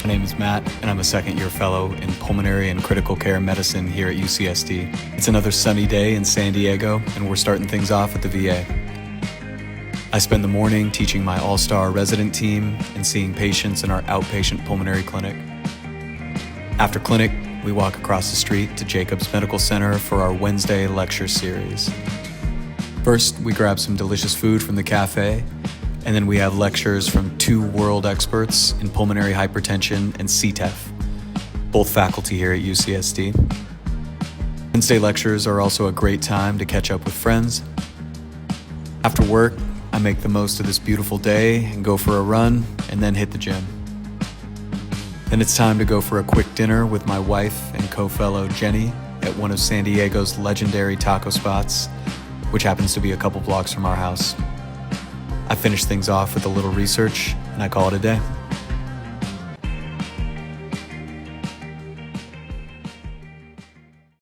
My name is Matt, and I'm a second-year fellow in Pulmonary and Critical Care Medicine here at UCSD. It's another sunny day in San Diego, and we're starting things off at the VA. I spend the morning teaching my all-star resident team and seeing patients in our outpatient pulmonary clinic. After clinic, we walk across the street to Jacobs Medical Center for our Wednesday lecture series. First, we grab some delicious food from the cafe, and then we have lectures from two world experts in pulmonary hypertension and CTEPH, both faculty here at UCSD. Wednesday lectures are also a great time to catch up with friends. After work, I make the most of this beautiful day and go for a run and then hit the gym. Then it's time to go for a quick dinner with my wife and co-fellow Jenny at one of San Diego's legendary taco spots, which happens to be a couple blocks from our house. I finish things off with a little research, and I call it a day.